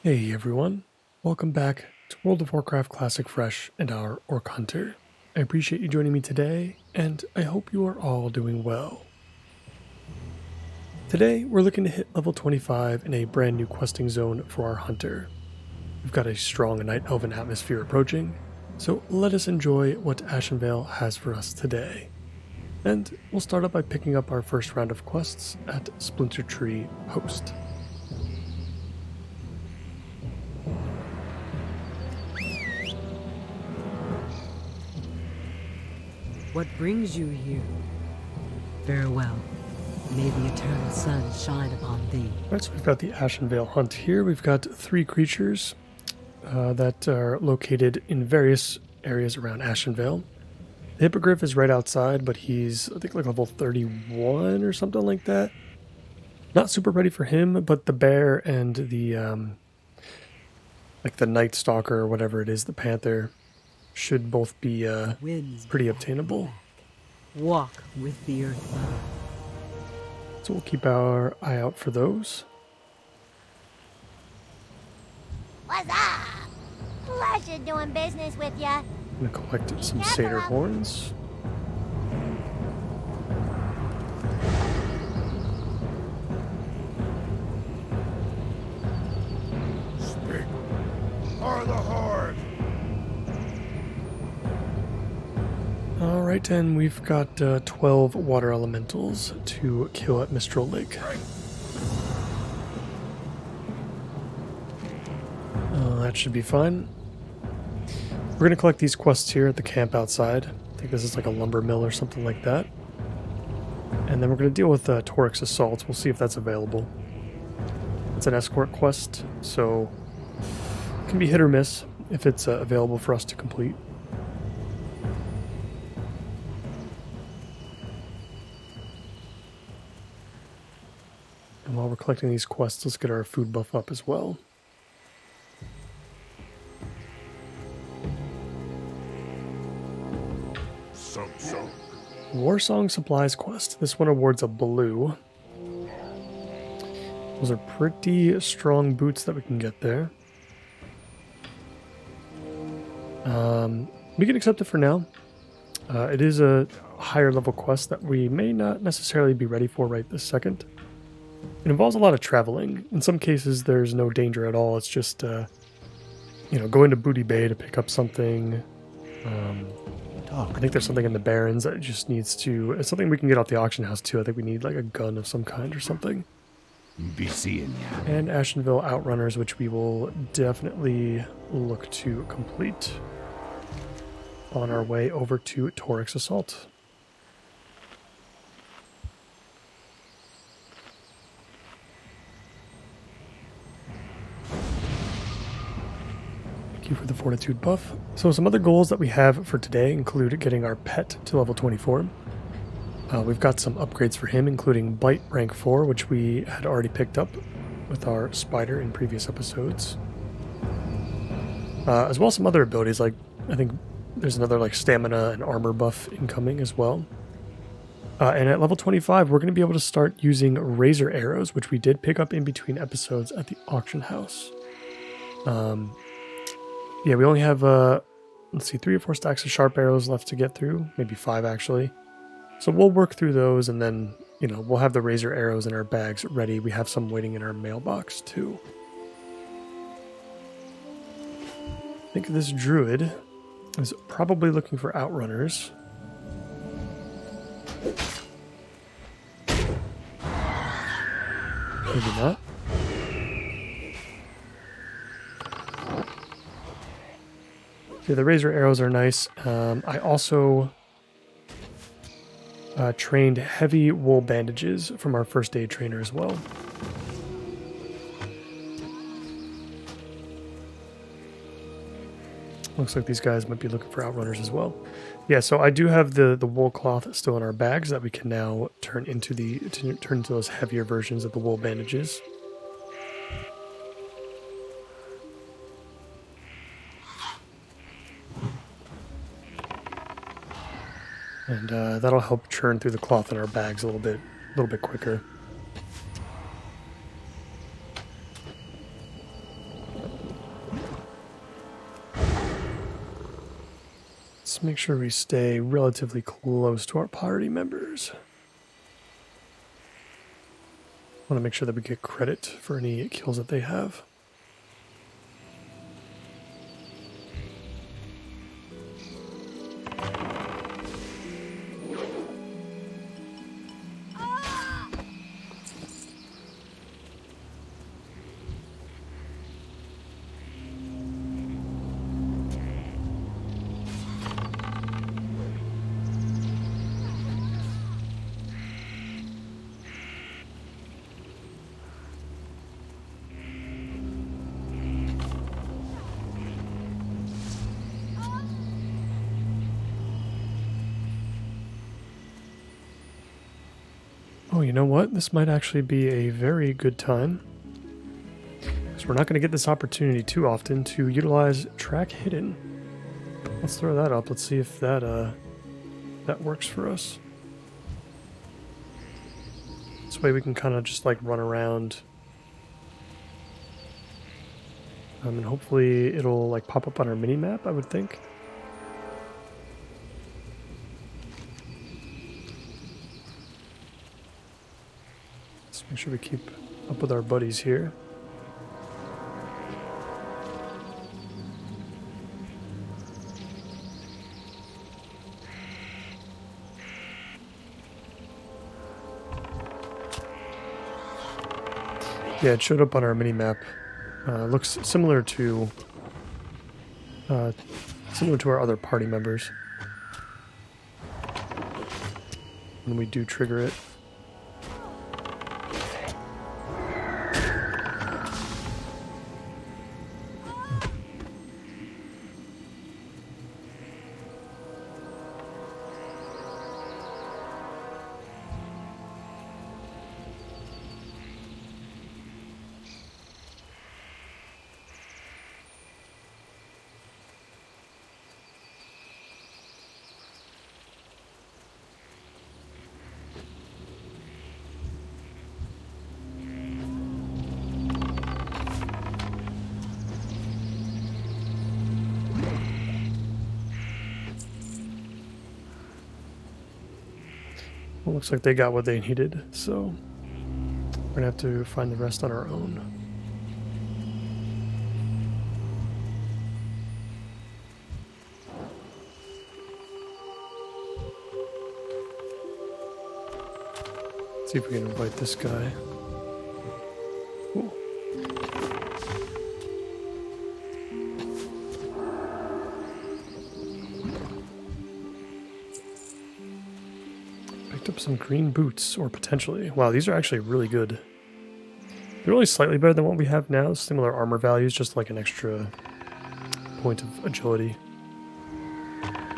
Hey everyone, welcome back to World of Warcraft Classic Fresh and our Orc Hunter. I appreciate you joining me today, and I hope you are all doing well. Today, we're looking to hit level 25 in a brand new questing zone for our hunter. We've got a strong Night Elven atmosphere approaching, so let us enjoy what Ashenvale has for us today. And we'll start up by picking up our first round of quests at Splinter Tree Post. What brings you here? Farewell. May the eternal sun shine upon thee. Alright, so we've got the Ashenvale hunt here. We've got 3 creatures that are located in various areas around Ashenvale. The Hippogriff is right outside, but he's, I think, like level 31 or something like that. Not super ready for him, but the bear and the, like the Night Stalker or whatever it is, the Panther, should both be pretty obtainable. Walk with the earth. So we'll keep our eye out for those. What's up? Pleasure doing business with ya. I'm gonna collect some satyr horns. Speak, or the horde. Alright, and we've got 12 water elementals to kill at Mistral Lake. That should be fine. We're going to collect these quests here at the camp outside. I think this is like a lumber mill or something like that. And then we're going to deal with Torix Assault. We'll see if that's available. It's an escort quest, so it can be hit or miss if it's available for us to complete. And while we're collecting these quests, let's get our food buff up as well. So. Warsong Supplies quest. This one awards a blue. Those are pretty strong boots that we can get there. We can accept it for now. It is a higher level quest that we may not necessarily be ready for right this second. It involves a lot of traveling. In some cases, there's no danger at all. It's just, go into Booty Bay to pick up something. I think there's something in the Barrens that just needs to... It's something we can get off the auction house, too. I think we need, like, a gun of some kind or something. Be seeing ya. And Ashenvale Outrunners, which we will definitely look to complete on our way over to Torix Assault. Thank you for the fortitude buff. So some other goals that we have for today include getting our pet to level 24. We've got some upgrades for him, including Bite rank 4, which we had already picked up with our spider in previous episodes. As well as some other abilities, like I think there's another like stamina and armor buff incoming as well. And at level 25, we're going to be able to start using razor arrows, which we did pick up in between episodes at the auction house. Yeah, we only have, let's see, 3 or 4 stacks of sharp arrows left to get through. Maybe 5, actually. So we'll work through those, and then, we'll have the razor arrows in our bags ready. We have some waiting in our mailbox, too. I think this druid is probably looking for outrunners. Maybe not. Yeah, the razor arrows are nice. I also trained heavy wool bandages from our first aid trainer as well. Looks like these guys might be looking for outrunners as well. Yeah, so I do have the wool cloth still in our bags that we can now turn into those heavier versions of the wool bandages. And that'll help churn through the cloth in our bags a little bit quicker. Let's make sure we stay relatively close to our party members. I want to make sure that we get credit for any kills that they have. Oh, you know what? This might actually be a very good time. Because we're not going to get this opportunity too often to utilize Track Hidden. Let's throw that up. Let's see if that that works for us. This way we can kind of just like run around. And hopefully it'll like pop up on our mini-map, I would think. Make sure we keep up with our buddies here. Yeah, it showed up on our mini-map. Looks similar to our other party members when we do trigger it. Well, looks like they got what they needed, so we're gonna have to find the rest on our own. Let's see if we can invite this guy. Ooh. Picked up some green boots, or potentially. Wow, these are actually really good. They're only slightly better than what we have now. Similar armor values, just like an extra point of agility.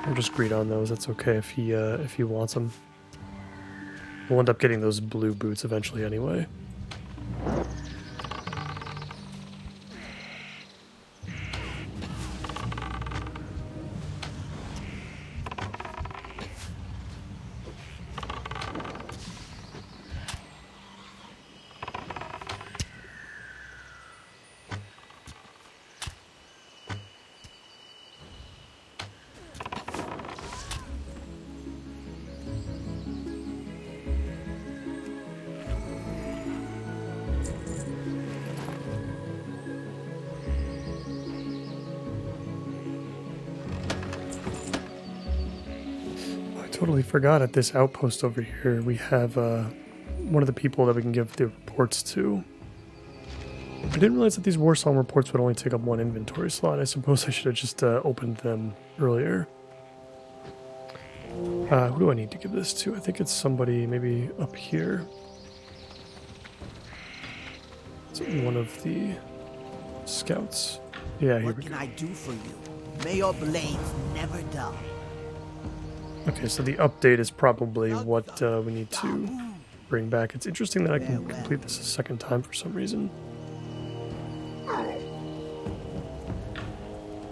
I'll just greed on those. That's okay if he wants them. We'll end up getting those blue boots eventually anyway. Totally forgot at this outpost over here we have one of the people that we can give the reports to. I didn't realize that these Warsong reports would only take up one inventory slot. I suppose I should have just opened them earlier. Who do I need to give this to? I think it's somebody maybe up here. It's one of the scouts. Yeah, here we go. What can I do for you? May your blades never dull. Okay, so the update is probably what we need to bring back. It's interesting that I can complete this a second time for some reason.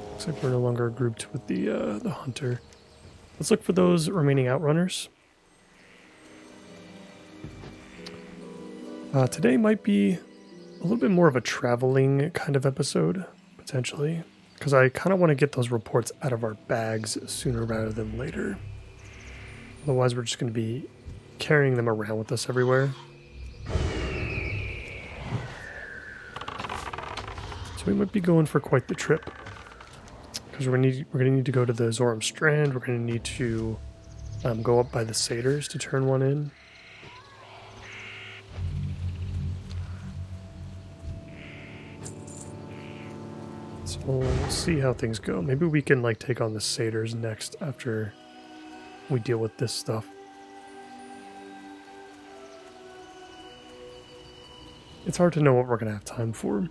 Looks like we're no longer grouped with the hunter. Let's look for those remaining outrunners. Today might be a little bit more of a traveling kind of episode, potentially. because I kind of want to get those reports out of our bags sooner rather than later. Otherwise, we're just going to be carrying them around with us everywhere. So we might be going for quite the trip. Because we're going to need to go to the Zoram Strand. We're going to need to go up by the Satyrs to turn one in. So we'll see how things go. Maybe we can like take on the Satyrs next after we deal with this stuff. It's hard to know what we're going to have time for.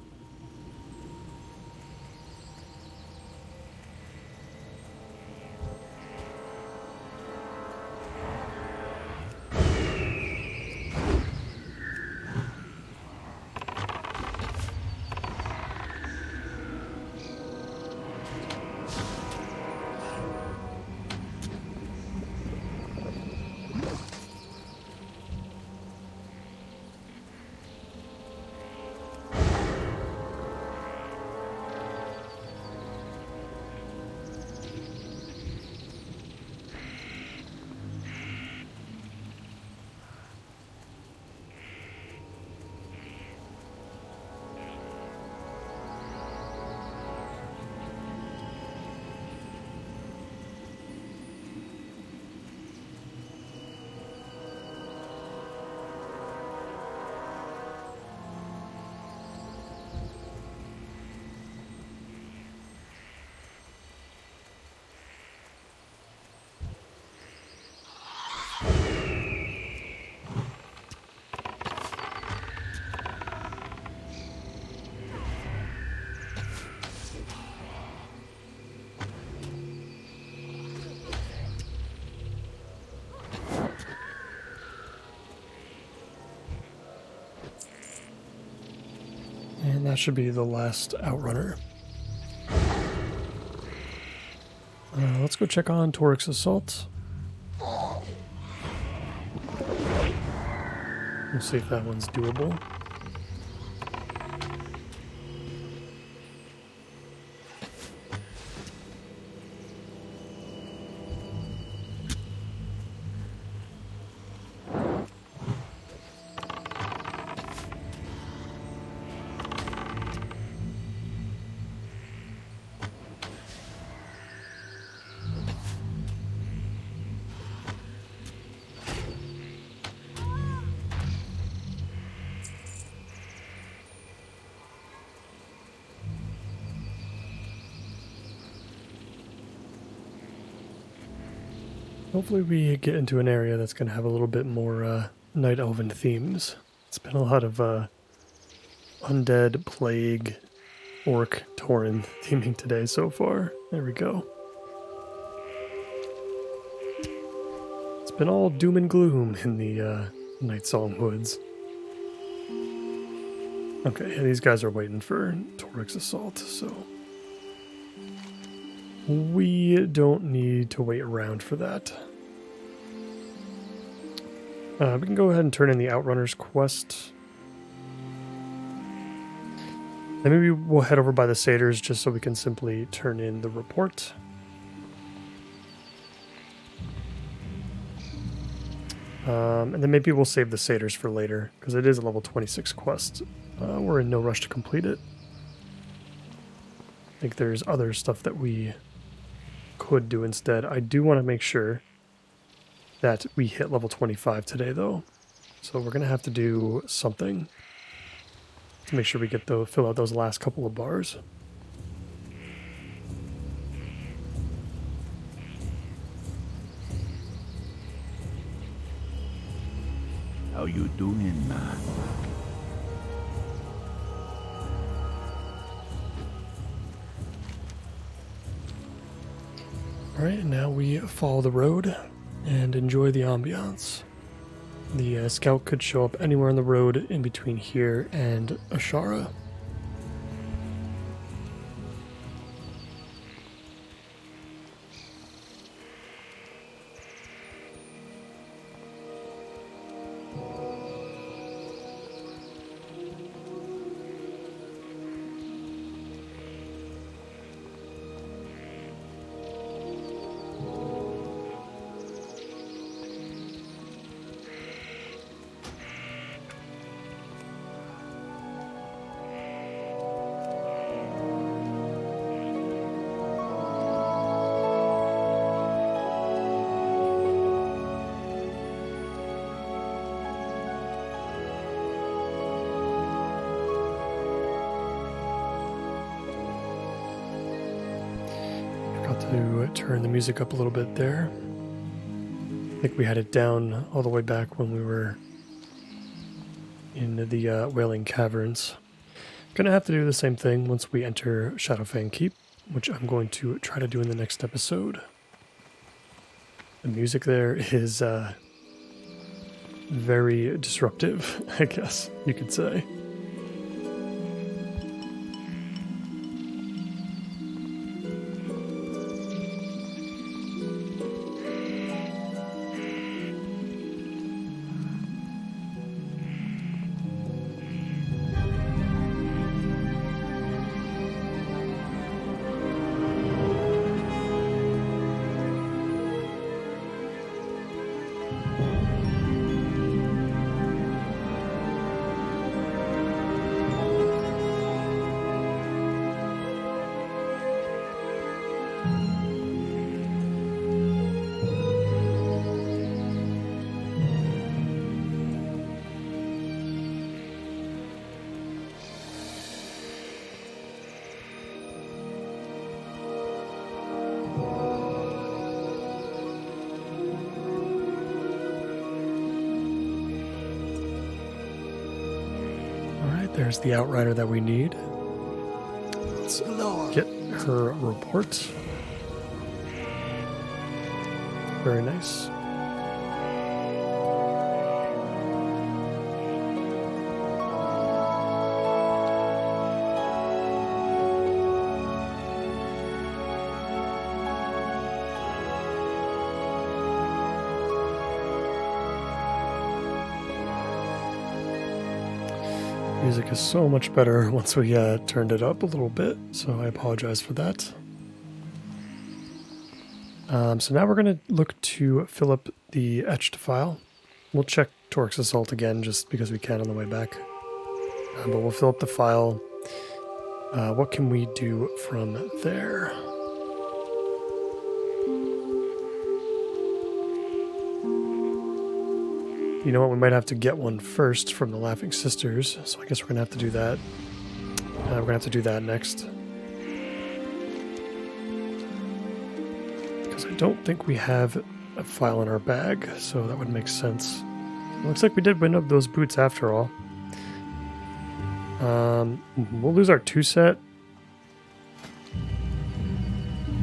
And that should be the last outrunner. Let's go check on Torix Assault. We'll see if that one's doable. Hopefully we get into an area that's going to have a little bit more Night Elven themes. It's been a lot of Undead, Plague, Orc, Tauren theming today so far. There we go. It's been all doom and gloom in the Night Song Woods. Okay, these guys are waiting for Torix Assault, so we don't need to wait around for that. We can go ahead and turn in the Outrunners quest. Then maybe we'll head over by the Satyrs just so we can simply turn in the report. And then maybe we'll save the Satyrs for later, because it is a level 26 quest. We're in no rush to complete it. I think there's other stuff that we could do instead. I do want to make sure that we hit level 25 today, though. So we're going to have to do something to make sure we get fill out those last couple of bars. How you doing, man? Alright, now we follow the road and enjoy the ambiance. The scout could show up anywhere on the road in between here and Ashara. Forgot to turn the music up a little bit there. I think we had it down all the way back when we were in the Wailing Caverns. Gonna have to do the same thing once we enter Shadowfang Keep, which I'm going to try to do in the next episode. The music there is very disruptive, I guess you could say. There's the outrider that we need. Let's get her report. Very nice. Music is so much better once we turned it up a little bit, so I apologize for that. So now we're going to look to fill up the etched file. We'll check Torque's Assault again just because we can on the way back. But we'll fill up the file. What can we do from there? You know what, we might have to get one first from the Laughing Sisters, so I guess we're going to have to do that. We're going to have to do that next. Because I don't think we have a file in our bag, so that would make sense. Looks like we did win up those boots after all. We'll lose our 2 set.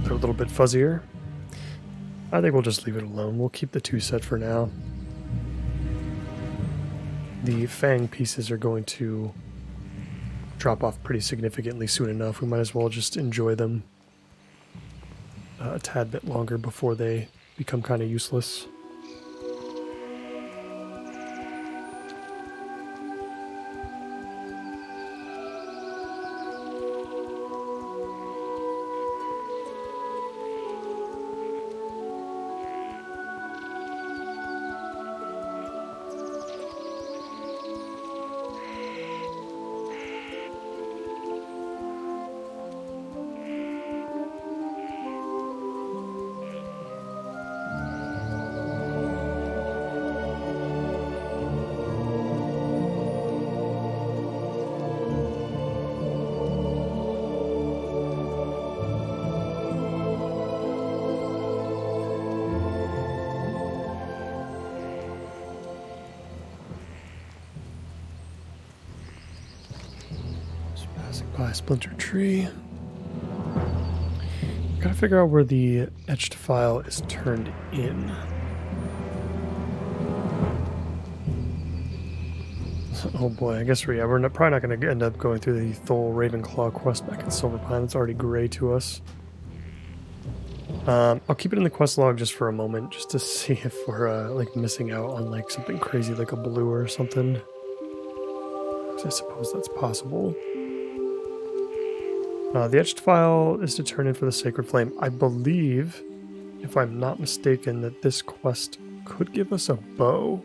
They're a little bit fuzzier. I think we'll just leave it alone. We'll keep the 2 set for now. The Fang pieces are going to drop off pretty significantly soon enough. We might as well just enjoy them a tad bit longer before they become kind of useless. By a splinter tree. Gotta figure out where the etched file is turned in. Oh boy, I guess we're probably not going to end up going through the Thole Ravenclaw quest back in Silverpine. It's already gray to us. I'll keep it in the quest log just for a moment, just to see if we're like missing out on like something crazy like a blue or something. 'Cause I suppose that's possible. The etched file is to turn in for the Sacred Flame. I believe, if I'm not mistaken, that this quest could give us a bow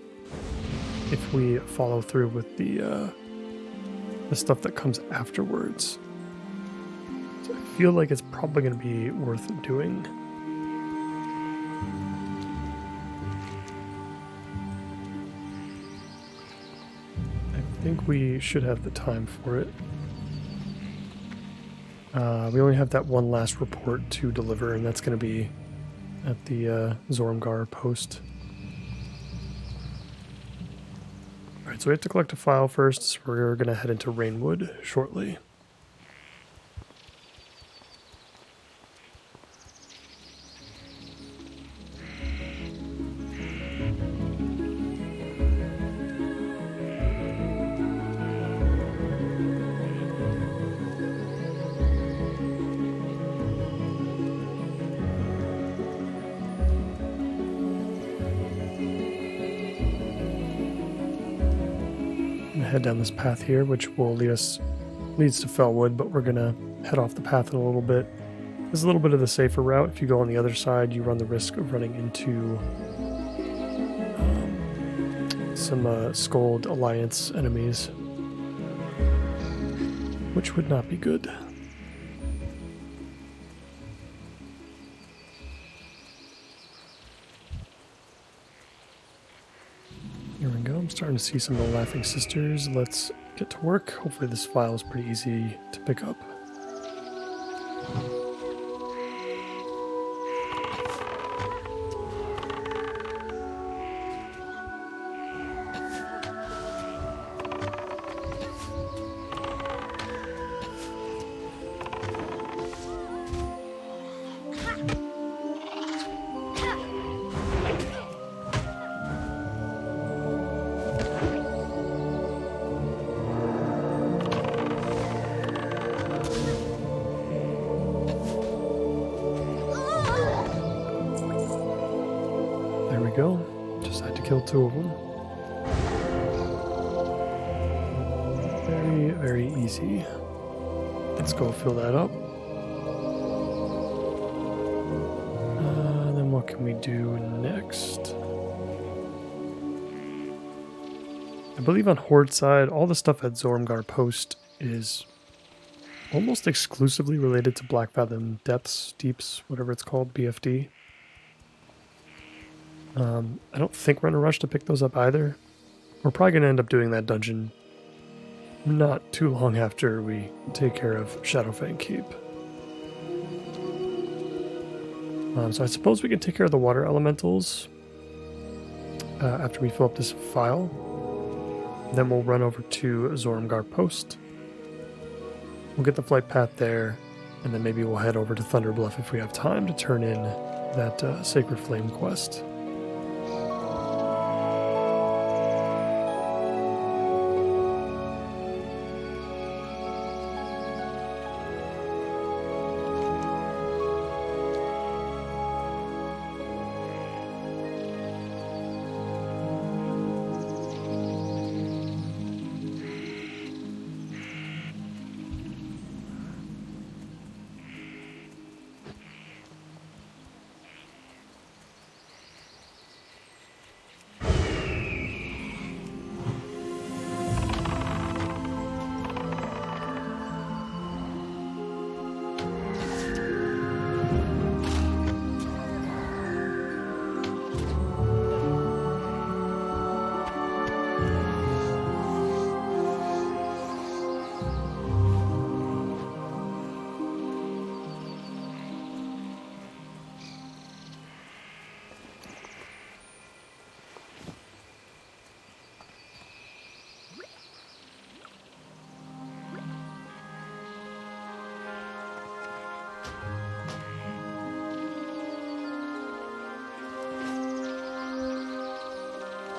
if we follow through with the stuff that comes afterwards. So I feel like it's probably going to be worth doing. I think we should have the time for it. We only have that one last report to deliver, and that's going to be at the Zormgar post. Alright, so we have to collect a file first, so we're going to head into Rainwood shortly. Head down this path here, which will leads to Fellwood, but we're gonna head off the path in a little bit. This is a little bit of the safer route. If you go on the other side, you run the risk of running into some Scold Alliance enemies, which would not be good. Here we go. I'm starting to see some of the Laughing Sisters. Let's get to work. Hopefully this file is pretty easy to pick up. There we go. Just had to kill 2 of them. Very, very easy. Let's go fill that up. Then what can we do next? I believe on Horde side, all the stuff at Zormgar Post is almost exclusively related to Black Fathom Depths, Deeps, whatever it's called, BFD. I don't think we're in a rush to pick those up either. We're probably going to end up doing that dungeon not too long after we take care of Shadowfang Keep. So I suppose we can take care of the water elementals after we fill up this file. Then we'll run over to Zormgar Post. We'll get the flight path there, and then maybe we'll head over to Thunderbluff if we have time to turn in that Sacred Flame quest.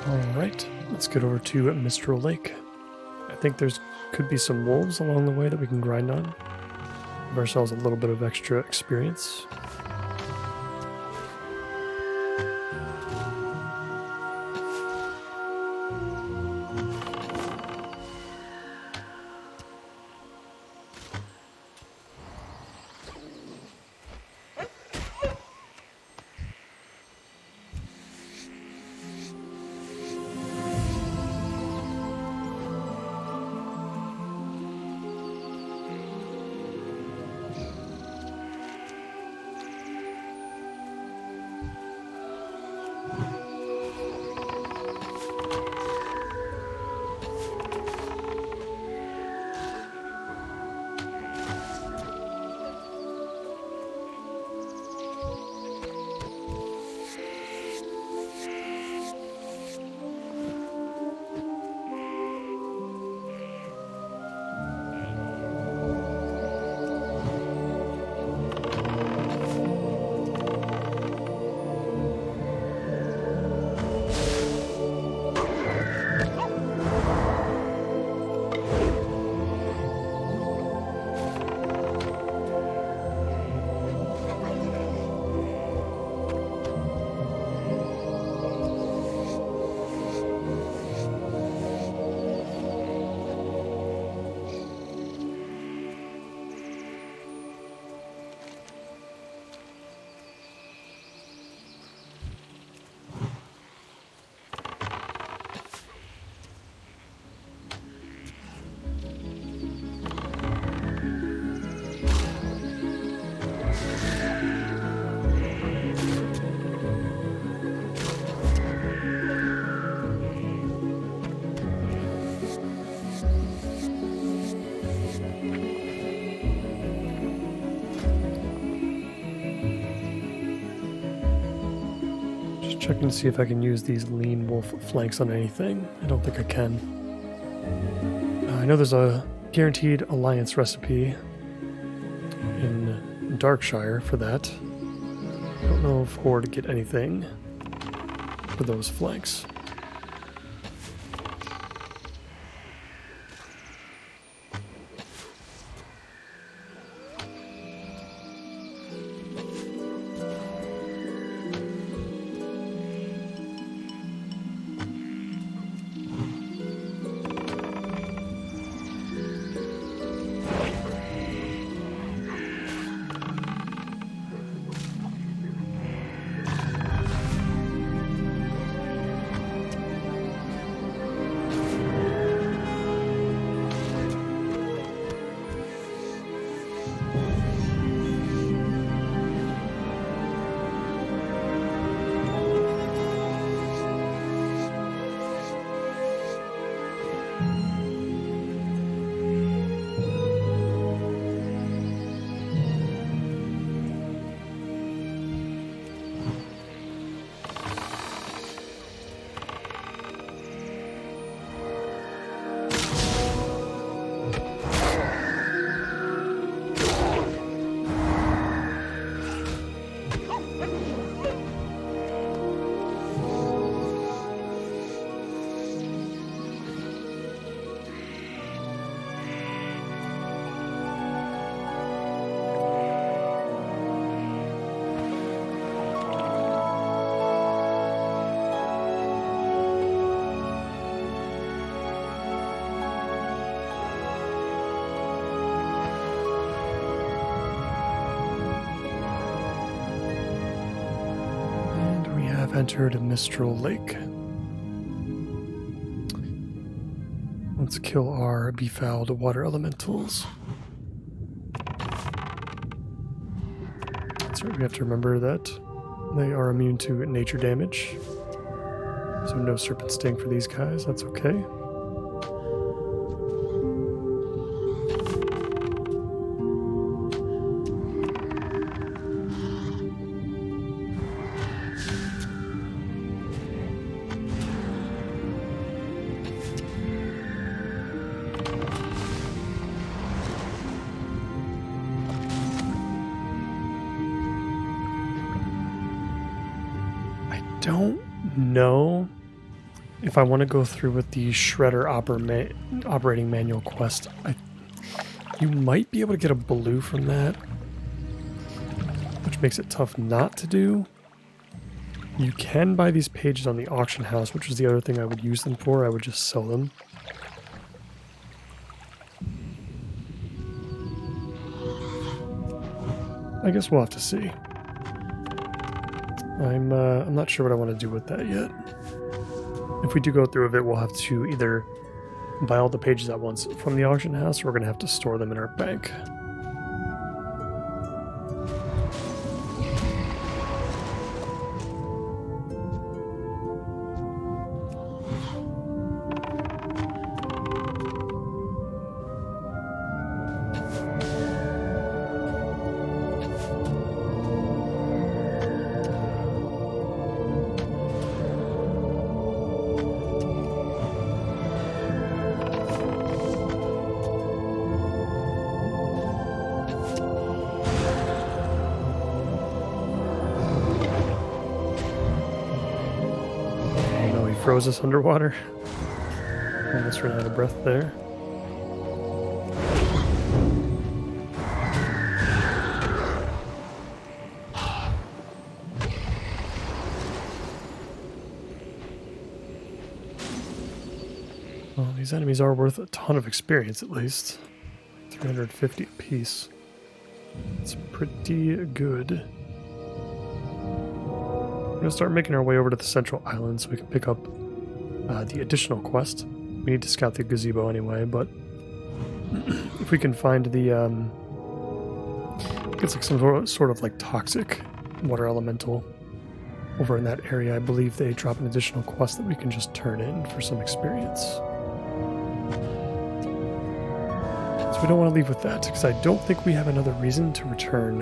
Alright, let's get over to Mistral Lake. I think could be some wolves along the way that we can grind on. Give ourselves a little bit of extra experience. Just checking to see if I can use these lean wolf flanks on anything. I don't think I can. I know there's a guaranteed alliance recipe in Darkshire for that. I don't know if Horde get anything for those flanks. Entered Mistral Lake. Let's kill our befouled water elementals. That's right, we have to remember that they are immune to nature damage. So no serpent sting for these guys, that's okay. Don't know if I want to go through with the Shredder operating manual quest. You might be able to get a blue from that, which makes it tough not to do. You can buy these pages on the auction house, which is the other thing I would use them for. I would just sell them. I guess we'll have to see. I'm not sure what I want to do with that yet. If we do go through with it, we'll have to either buy all the pages at once from the auction house, or we're going to have to store them in our bank. Froze us underwater. Almost ran out of breath there. Well, these enemies are worth a ton of experience at least. 350 apiece. It's pretty good. We're going to start making our way over to the central island so we can pick up the additional quest. We need to scout the gazebo anyway, but if we can find the it's like some sort of like toxic water elemental over in that area. I believe they drop an additional quest that we can just turn in for some experience. So we don't want to leave with that, because I don't think we have another reason to return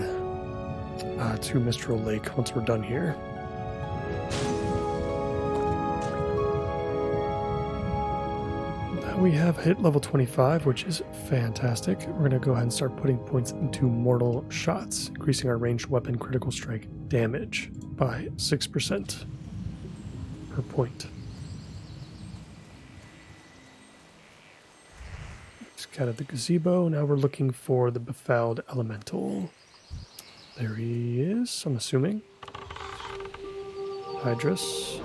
to Mistral Lake once we're done here. We have hit level 25, which is fantastic. We're going to go ahead and start putting points into mortal shots, increasing our ranged weapon critical strike damage by 6% per point. Scattered the gazebo. Now we're looking for the befouled elemental. There he is, I'm assuming. Hydrus.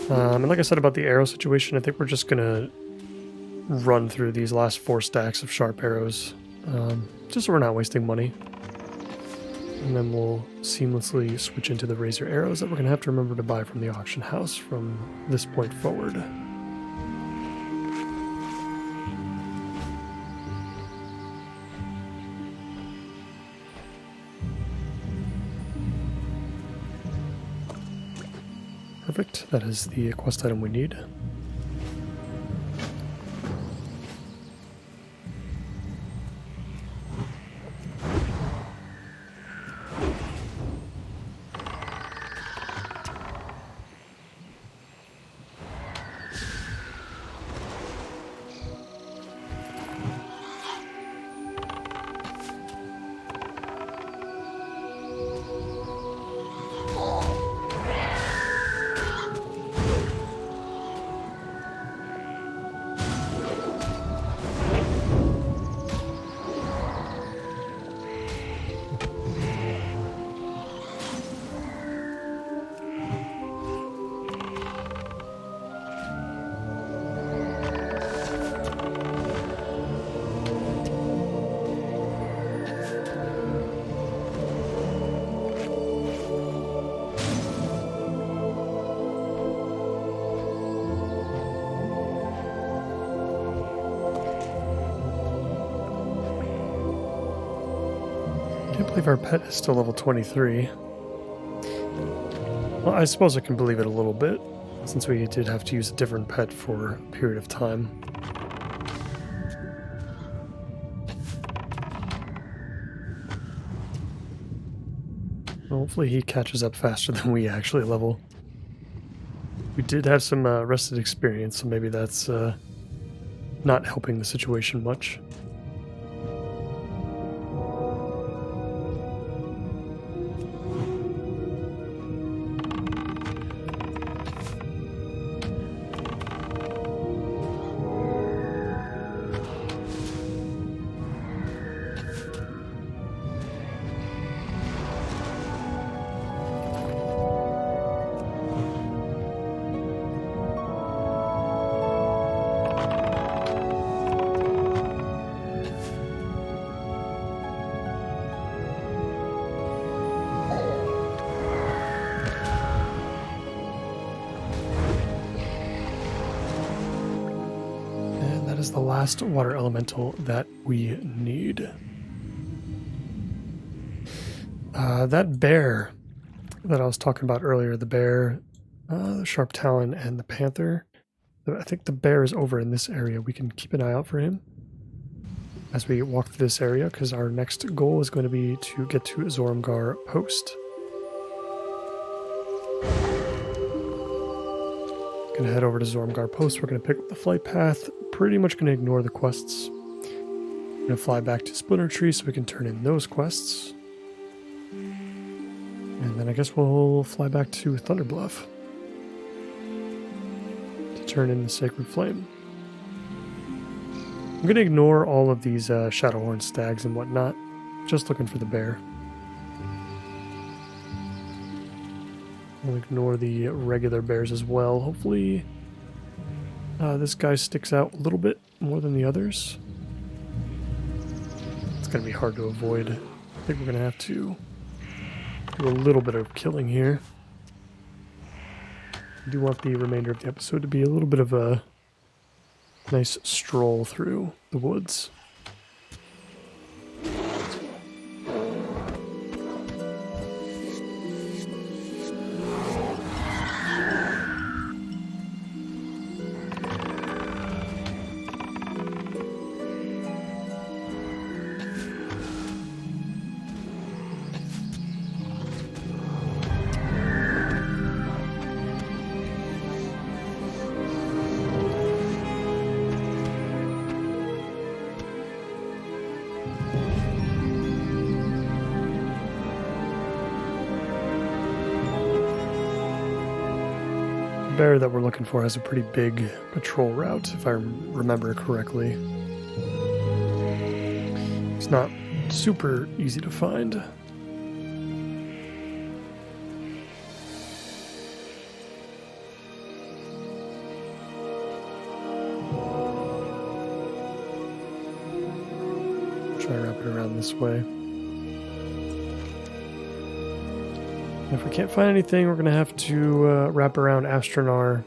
And like I said about the arrow situation, I think we're just gonna run through these last 4 stacks of sharp arrows, just so we're not wasting money. And then we'll seamlessly switch into the razor arrows that we're gonna have to remember to buy from the auction house from this point forward. Perfect, that is the quest item we need. I can't believe our pet is still level 23. Well, I suppose I can believe it a little bit, since we did have to use a different pet for a period of time. Well, hopefully he catches up faster than we actually level. We did have some rested experience, so maybe that's not helping the situation much. Is the last water elemental that we need. That bear that I was talking about earlier, the bear, the sharp talon, and the panther, I think the bear is over in this area. We can keep an eye out for him as we walk through this area, because our next goal is going to be to get to Zormgar Post. Gonna head over to Zormgar Post. We're gonna pick up the flight path. Pretty much gonna ignore the quests. Gonna fly back to Splinter Tree so we can turn in those quests. And then I guess we'll fly back to Thunderbluff to turn in the Sacred Flame. I'm gonna ignore all of these Shadowhorn stags and whatnot. Just looking for the bear. We'll ignore the regular bears as well. Hopefully this guy sticks out a little bit more than the others. It's going to be hard to avoid. I think we're going to have to do a little bit of killing here. I do want the remainder of the episode to be a little bit of a nice stroll through the woods. bear that we're looking for has a pretty big patrol route, if I remember correctly. It's not super easy to find. Try and wrap it around this way. If we can't find anything, we're going to have to wrap around Astronar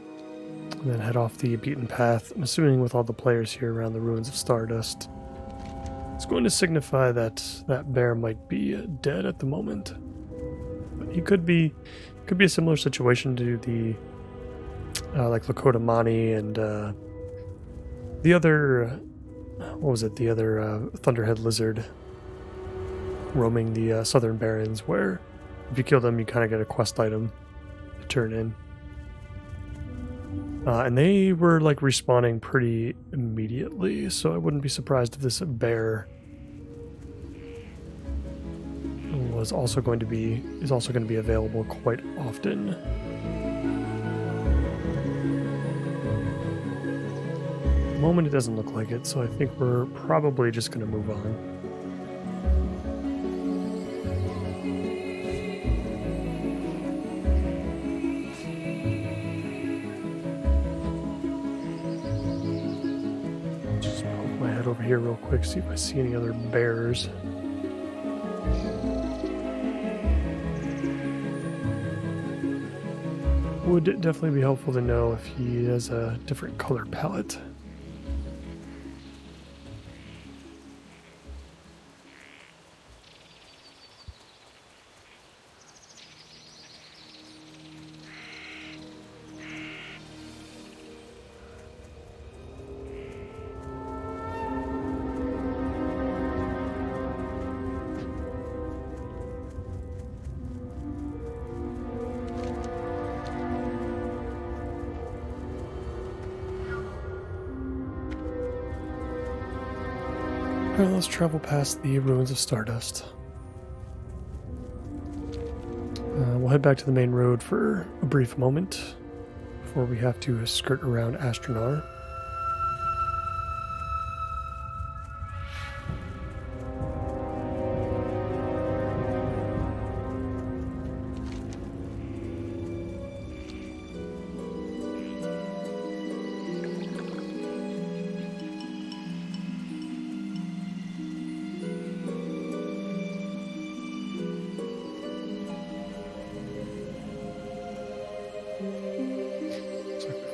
and then head off the beaten path. I'm assuming with all the players here around the ruins of Stardust, it's going to signify that that bear might be dead at the moment. But he could be a similar situation to the like Lakota Mani and the other what was it? The other Thunderhead Lizard roaming the Southern Barrens, where if you kill them, you kind of get a quest item to turn in. And they were like respawning pretty immediately, so I wouldn't be surprised if this bear is also going to be available quite often. At the moment, it doesn't look like it, so I think we're probably just going to move on. Over here real quick, see if I see any other bears. Would definitely be helpful to know if he has a different color palette. Alright, let's travel past the ruins of Stardust. We'll head back to the main road for a brief moment before we have to skirt around Astronar.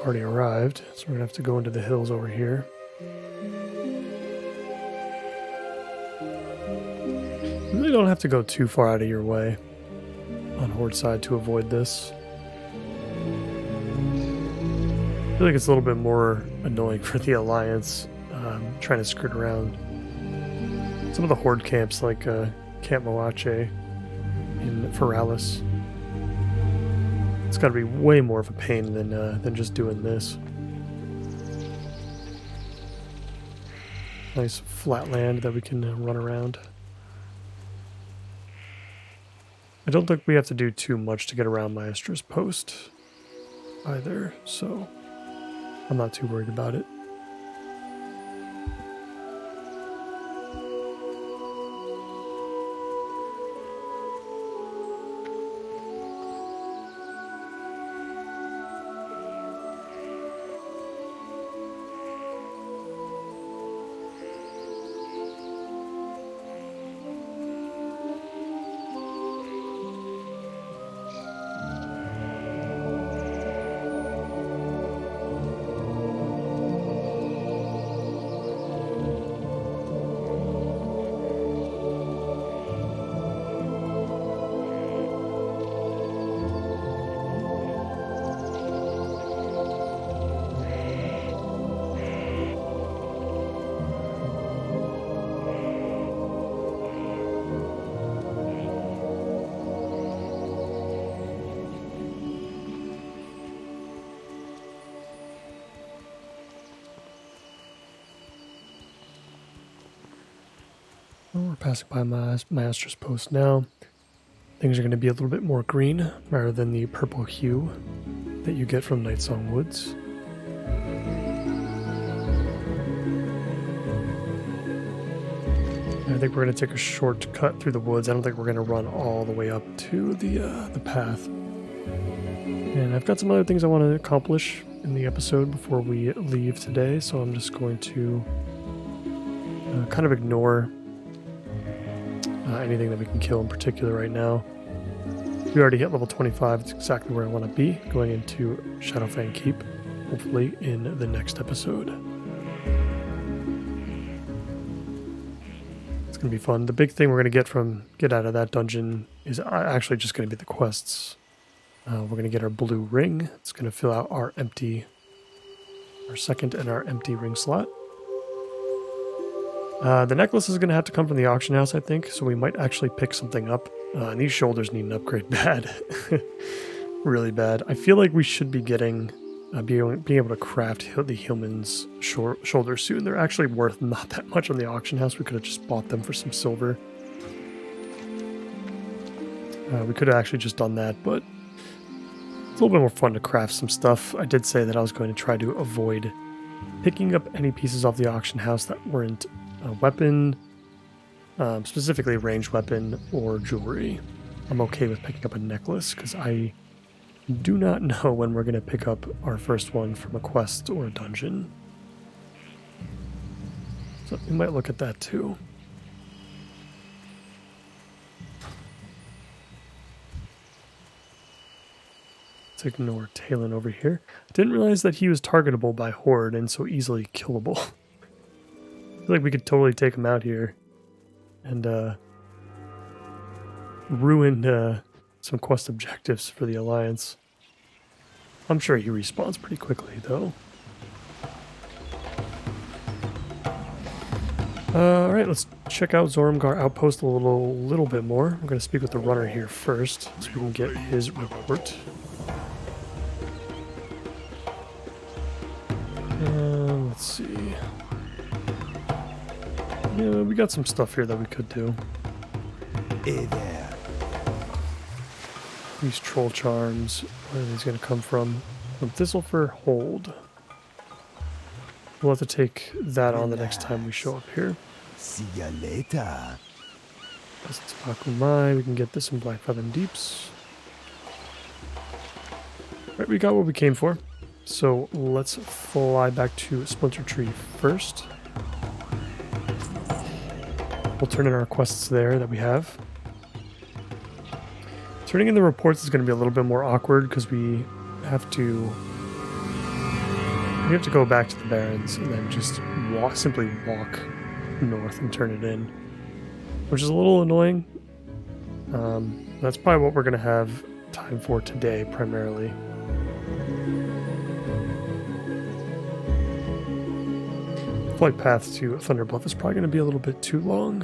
Already arrived, so we're gonna have to go into the hills over here. You really don't have to go too far out of your way on Horde side to avoid this. I feel like it's a little bit more annoying for the Alliance trying to skirt around some of the Horde camps like Camp Moache in Feralis. It's got to be way more of a pain than just doing this. Nice flat land that we can run around. I don't think we have to do too much to get around Maestra's post either, so I'm not too worried about it. Well, we're passing by Maestra's post now. Things are going to be a little bit more green rather than the purple hue. that you get from Nightsong Woods. I think we're going to take a shortcut through the woods. I don't think we're going to run all the way up to the path. And I've got some other things I want to accomplish in the episode before we leave today, so I'm just going to kind of ignore anything that we can kill in particular right now. We already hit level 25. It's exactly where I want to be going into Shadowfang Keep, hopefully in the next episode. It's going to be fun. The big thing we're going to get out of that dungeon is actually just going to be the quests. We're going to get our blue ring. It's going to fill out our second and our empty ring slot. The necklace is going to have to come from the auction house, I think, so we might actually pick something up. And these shoulders need an upgrade bad. Really bad. I feel like we should be getting, being able to craft the Hillman's shoulders soon. They're actually worth not that much on the auction house. We could have just bought them for some silver. We could have actually just done that, but it's a little bit more fun to craft some stuff. I did say that I was going to try to avoid picking up any pieces off the auction house that weren't a weapon, specifically a ranged weapon or jewelry. I'm okay with picking up a necklace because I do not know when we're going to pick up our first one from a quest or a dungeon. So we might look at that too. Let's ignore Talon over here. I didn't realize that he was targetable by Horde and so easily killable. I feel like we could totally take him out here and ruin some quest objectives for the Alliance. I'm sure he respawns pretty quickly, though. Alright, let's check out Zorumgar Outpost a little bit more. I'm going to speak with the runner here first, so we can get his report. Let's see. Yeah, we got some stuff here that we could do. Hey there. These troll charms, where are these going to come from? From Thistlefur Hold. We'll have to take that on the next time we show up here. See ya later. This Bakumai, we can get this in Black Fathom Deeps. Alright, we got what we came for. So let's fly back to Splinter Tree first. We'll turn in our quests there that we have. Turning in the reports is going to be a little bit more awkward because we have to go back to the Barrens and then just simply walk north and turn it in, which is a little annoying. That's probably what we're going to have time for today primarily. Flight path to Thunderbluff is probably going to be a little bit too long.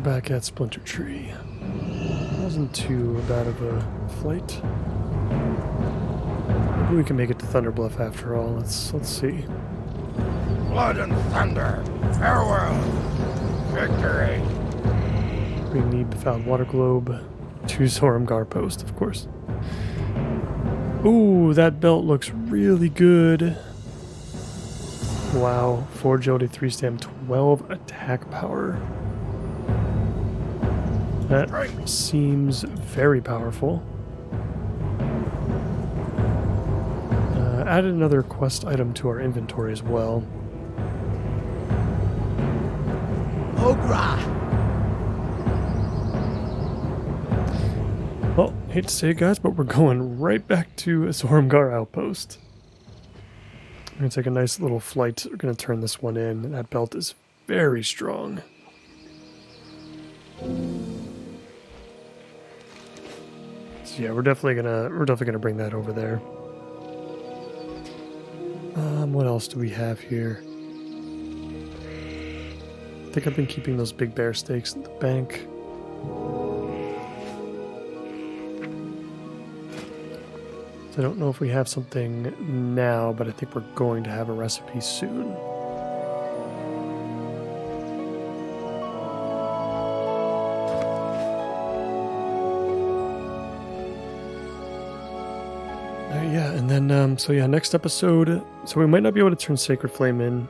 back at Splinter Tree. Wasn't too bad of a flight. Maybe we can make it to Thunderbluff after all. Let's see. Blood and thunder, farewell, victory. We need the Found Water Globe. 2 Zoramgar Post, of course. Ooh, that belt looks really good. Wow, 4 agility, 3 stam, 12 attack power. That seems very powerful. Added another quest item to our inventory as well. Ogra! Well, hate to say it, guys, but we're going right back to Zoramgar Outpost. We're going to take a nice little flight. We're going to turn this one in. That belt is very strong. So yeah, we're definitely gonna bring that over there. What else do we have here? I think I've been keeping those big bear steaks in the bank. So I don't know if we have something now, but I think we're going to have a recipe soon. Yeah, and then, so yeah, next episode, so we might not be able to turn Sacred Flame in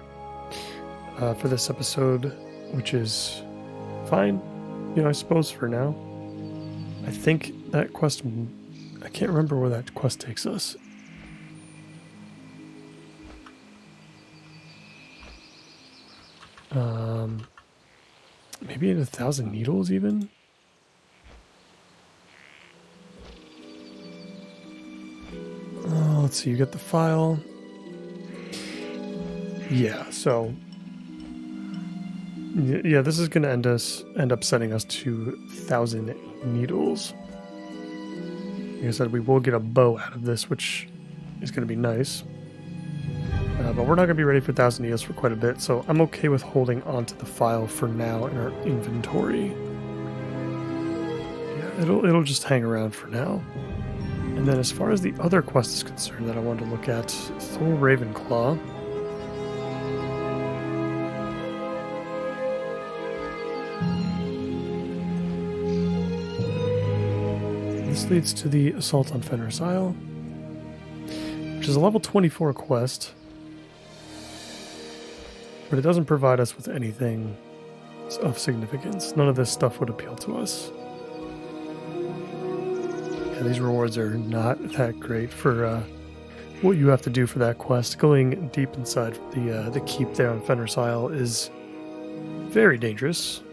for this episode, which is fine, you know, I suppose for now. I think that quest, I can't remember where that quest takes us. Maybe in 1,000 needles even? Let's see, you get the file. Yeah, so yeah, this is gonna end up sending us to 1,000 needles. Like I said, we will get a bow out of this, which is gonna be nice. But we're not gonna be ready for 1,000 needles for quite a bit, so I'm okay with holding onto the file for now in our inventory. Yeah, it'll just hang around for now. And then as far as the other quest is concerned that I wanted to look at, Thor Ravenclaw. This leads to the Assault on Fenris Isle, which is a level 24 quest, but it doesn't provide us with anything of significance. None of this stuff would appeal to us. Yeah, these rewards are not that great for what you have to do for that quest. Going deep inside the keep there on Fenris Isle is very dangerous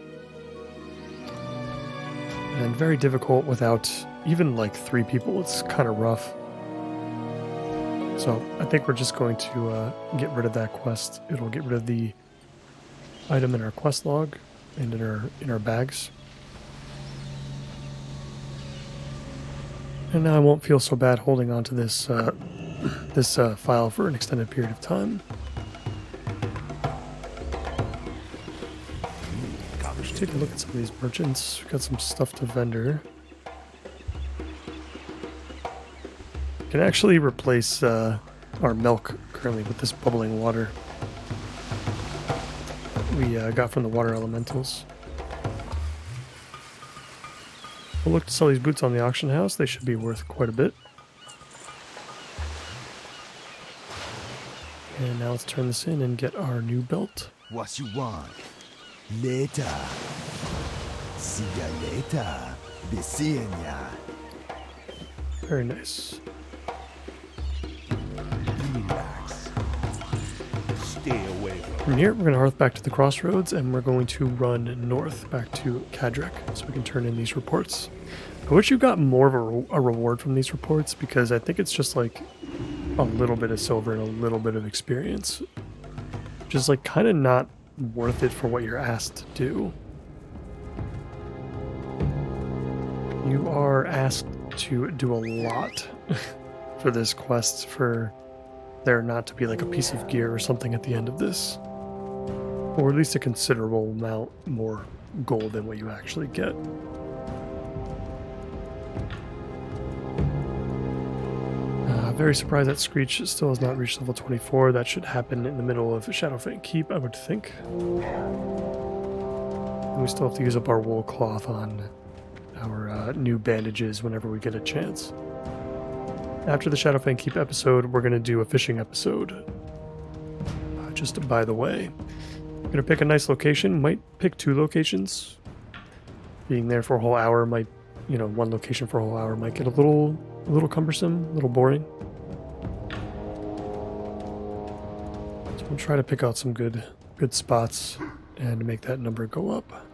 and very difficult without even like 3 people. It's kind of rough. So I think we're just going to get rid of that quest. It'll get rid of the item in our quest log and in our bags. And now I won't feel so bad holding on to this this file for an extended period of time. Let's take a look at some of these merchants. We've got some stuff to vendor. Can actually replace our milk currently with this bubbling water we got from the water elementals. We'll look to sell these boots on the auction house. They should be worth quite a bit. And now let's turn this in and get our new belt. What you want? Later. See ya later. Be seeing ya. Very nice. Relax. Stay away From here, we're going to hearth back to the crossroads, and we're going to run north back to Kadrek so we can turn in these reports. I wish you got more of a reward from these reports, because I think it's just like a little bit of silver and a little bit of experience. Just like kind of not worth it for what you're asked to do. You are asked to do a lot for this quest for there not to be like a piece of gear or something at the end of this. Or at least a considerable amount more gold than what you actually get. Very surprised that Screech still has not reached level 24. That should happen in the middle of Shadowfang Keep, I would think. And we still have to use up our wool cloth on our new bandages whenever we get a chance. After the Shadowfang Keep episode, we're going to do a fishing episode. Just by the way. I'm going to pick a nice location. Might pick 2 locations. Being there for a whole hour might, one location for a whole hour might get a little cumbersome, a little boring. So we'll try to pick out some good spots and make that number go up.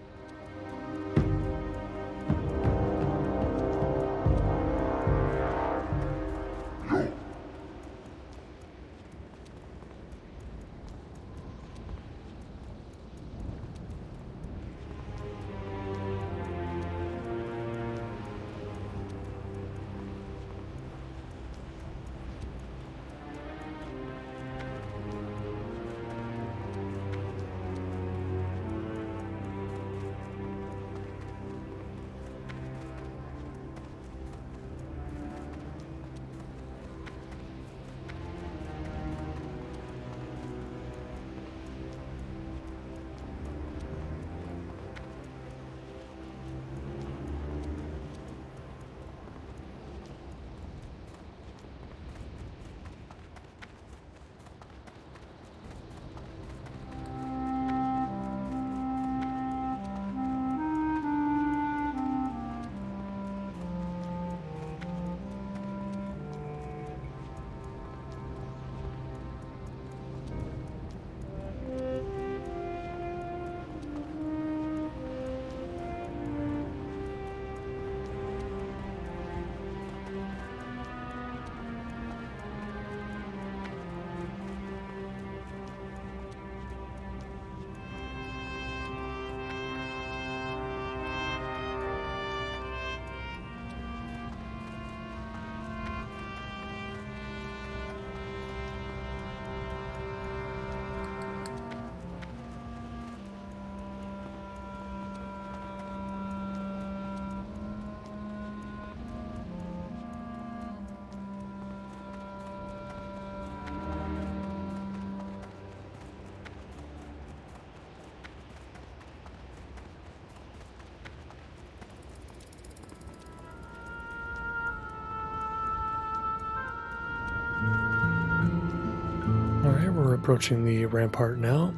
Alright, we're approaching the rampart now.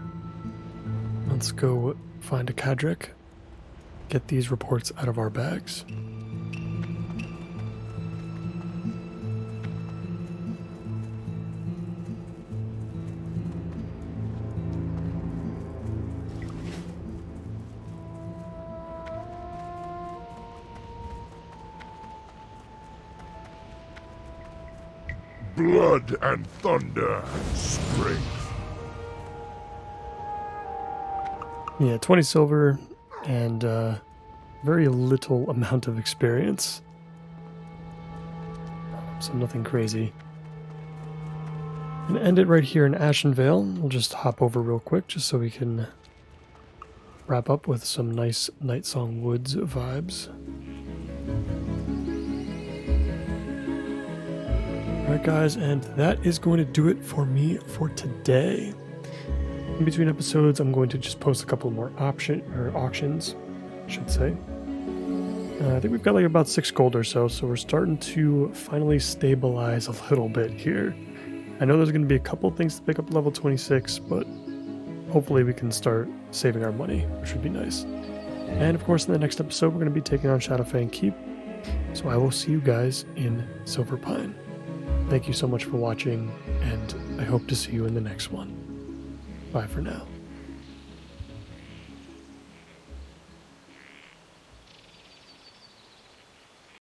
Let's go find a Cadric, get these reports out of our bags. Blood and thunder and strength. Yeah, 20 silver and very little amount of experience. So nothing crazy. And end it right here in Ashenvale. We'll just hop over real quick just so we can wrap up with some nice Nightsong Woods vibes. Alright guys, and that is going to do it for me for today. In between episodes, I'm going to just post a couple more auctions, I should say. I think we've got like about 6 gold or so we're starting to finally stabilize a little bit here. I know there's going to be a couple things to pick up level 26, but hopefully we can start saving our money, which would be nice. And of course, in the next episode, we're going to be taking on Shadowfang Keep. So I will see you guys in Silver Pine. Thank you so much for watching, and I hope to see you in the next one. Bye for now.